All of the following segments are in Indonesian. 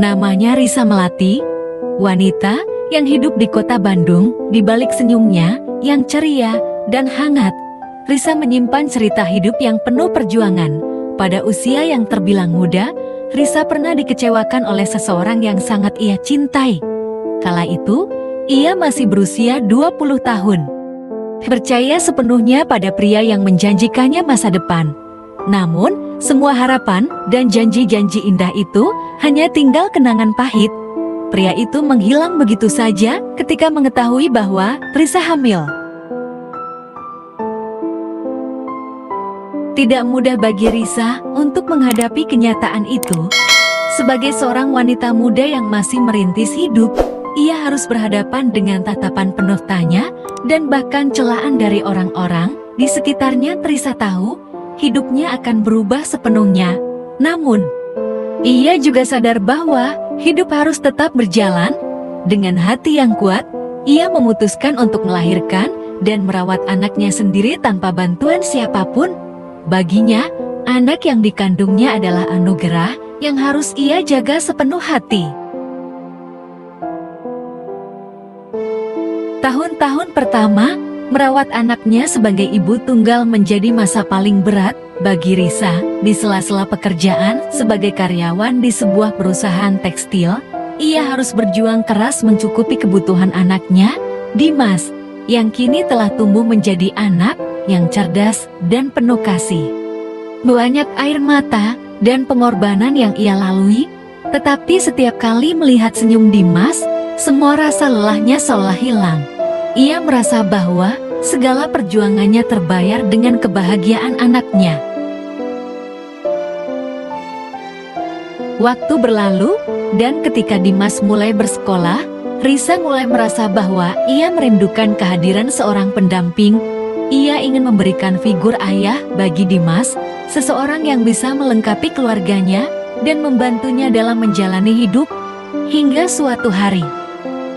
Namanya Risa Melati, wanita yang hidup di kota Bandung. Di balik senyumnya yang ceria dan hangat, Risa menyimpan cerita hidup yang penuh perjuangan. Pada usia yang terbilang muda, Risa pernah dikecewakan oleh seseorang yang sangat ia cintai. Kala itu, ia masih berusia 20 tahun. Percaya sepenuhnya pada pria yang menjanjikannya masa depan. Namun, semua harapan dan janji-janji indah itu hanya tinggal kenangan pahit. Pria itu menghilang begitu saja ketika mengetahui bahwa Risa hamil. Tidak mudah bagi Risa untuk menghadapi kenyataan itu. Sebagai seorang wanita muda yang masih merintis hidup, ia harus berhadapan dengan tatapan penuh tanya dan bahkan celaan dari orang-orang di sekitarnya. Risa tahu hidupnya akan berubah sepenuhnya. Namun, ia juga sadar bahwa hidup harus tetap berjalan. Dengan hati yang kuat, ia memutuskan untuk melahirkan dan merawat anaknya sendiri tanpa bantuan siapapun. Baginya, anak yang dikandungnya adalah anugerah yang harus ia jaga sepenuh hati. Tahun-tahun pertama, merawat anaknya sebagai ibu tunggal menjadi masa paling berat bagi Risa. Di sela-sela pekerjaan sebagai karyawan di sebuah perusahaan tekstil, ia harus berjuang keras mencukupi kebutuhan anaknya, Dimas, yang kini telah tumbuh menjadi anak yang cerdas dan penuh kasih. Banyak air mata dan pengorbanan yang ia lalui, tetapi setiap kali melihat senyum Dimas, semua rasa lelahnya seolah hilang. Ia merasa bahwa segala perjuangannya terbayar dengan kebahagiaan anaknya. Waktu berlalu, dan ketika Dimas mulai bersekolah, Risa mulai merasa bahwa ia merindukan kehadiran seorang pendamping. Ia ingin memberikan figur ayah bagi Dimas, seseorang yang bisa melengkapi keluarganya dan membantunya dalam menjalani hidup. Hingga suatu hari,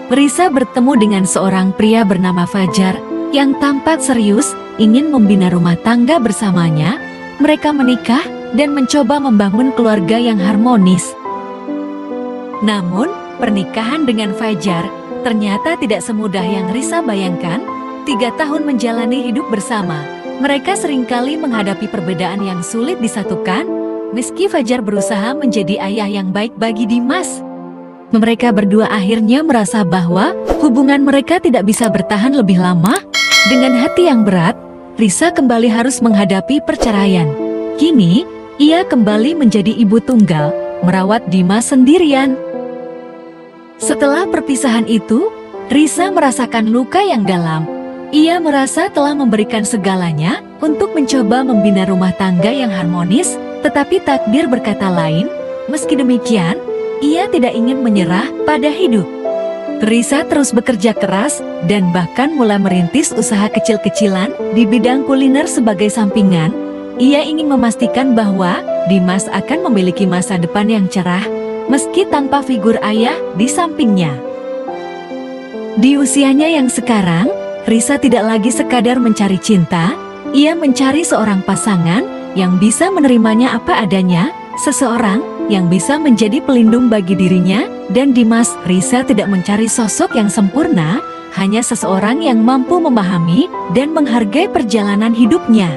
Risa bertemu dengan seorang pria bernama Fajar yang tampak serius ingin membina rumah tangga bersamanya. Mereka menikah dan mencoba membangun keluarga yang harmonis. Namun, pernikahan dengan Fajar ternyata tidak semudah yang Risa bayangkan. 3 tahun menjalani hidup bersama, mereka seringkali menghadapi perbedaan yang sulit disatukan. Meski Fajar berusaha menjadi ayah yang baik bagi Dimas, mereka berdua akhirnya merasa bahwa hubungan mereka tidak bisa bertahan lebih lama. Dengan hati yang berat, Risa kembali harus menghadapi perceraian. Kini, ia kembali menjadi ibu tunggal, merawat Dimas sendirian. Setelah perpisahan itu, Risa merasakan luka yang dalam. Ia merasa telah memberikan segalanya untuk mencoba membina rumah tangga yang harmonis, tetapi takdir berkata lain. Meski demikian, ia tidak ingin menyerah pada hidup. Risa terus bekerja keras dan bahkan mulai merintis usaha kecil-kecilan di bidang kuliner sebagai sampingan. Ia ingin memastikan bahwa Dimas akan memiliki masa depan yang cerah, meski tanpa figur ayah di sampingnya. Di usianya yang sekarang, Risa tidak lagi sekadar mencari cinta, ia mencari seorang pasangan yang bisa menerimanya apa adanya, seseorang yang bisa menjadi pelindung bagi dirinya dan Dimas. Risa tidak mencari sosok yang sempurna, hanya seseorang yang mampu memahami dan menghargai perjalanan hidupnya.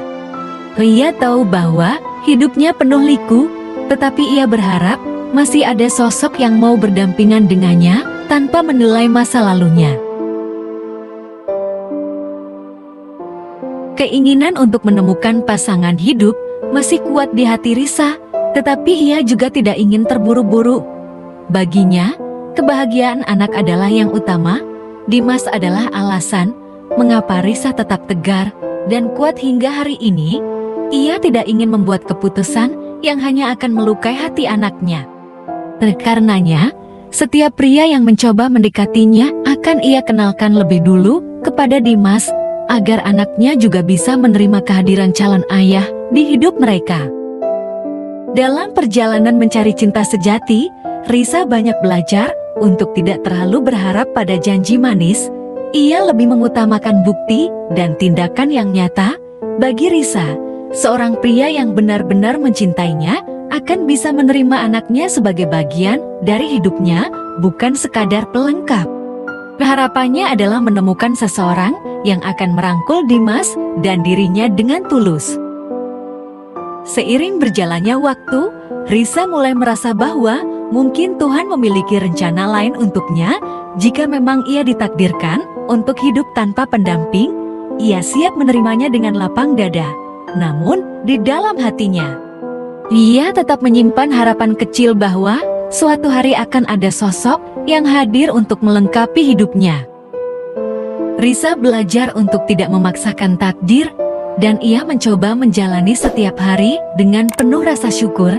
Ia tahu bahwa hidupnya penuh liku, tetapi ia berharap masih ada sosok yang mau berdampingan dengannya tanpa menilai masa lalunya. Keinginan untuk menemukan pasangan hidup masih kuat di hati Risa, tetapi ia juga tidak ingin terburu-buru. Baginya, kebahagiaan anak adalah yang utama. Dimas adalah alasan mengapa Risa tetap tegar dan kuat hingga hari ini. Ia tidak ingin membuat keputusan yang hanya akan melukai hati anaknya. Karenanya, setiap pria yang mencoba mendekatinya akan ia kenalkan lebih dulu kepada Dimas, agar anaknya juga bisa menerima kehadiran calon ayah di hidup mereka. Dalam perjalanan mencari cinta sejati, Risa banyak belajar untuk tidak terlalu berharap pada janji manis. Ia lebih mengutamakan bukti dan tindakan yang nyata. Bagi Risa, seorang pria yang benar-benar mencintainya akan bisa menerima anaknya sebagai bagian dari hidupnya, bukan sekadar pelengkap. Harapannya adalah menemukan seseorang yang akan merangkul Dimas dan dirinya dengan tulus. Seiring berjalannya waktu, Risa mulai merasa bahwa mungkin Tuhan memiliki rencana lain untuknya. Jika memang ia ditakdirkan untuk hidup tanpa pendamping, ia siap menerimanya dengan lapang dada. Namun, di dalam hatinya, ia tetap menyimpan harapan kecil bahwa suatu hari akan ada sosok yang hadir untuk melengkapi hidupnya. Risa belajar untuk tidak memaksakan takdir, dan ia mencoba menjalani setiap hari dengan penuh rasa syukur.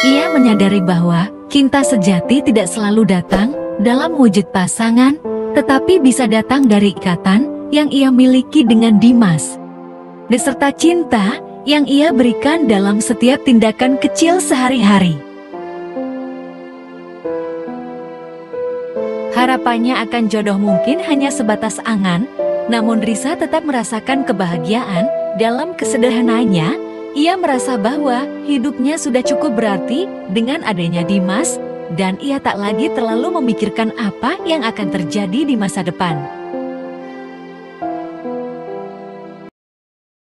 Ia menyadari bahwa cinta sejati tidak selalu datang dalam wujud pasangan, tetapi bisa datang dari ikatan yang ia miliki dengan Dimas, beserta cinta yang ia berikan dalam setiap tindakan kecil sehari-hari. Harapannya akan jodoh mungkin hanya sebatas angan, namun Risa tetap merasakan kebahagiaan dalam kesederhanaannya. Ia merasa bahwa hidupnya sudah cukup berarti dengan adanya Dimas, dan ia tak lagi terlalu memikirkan apa yang akan terjadi di masa depan.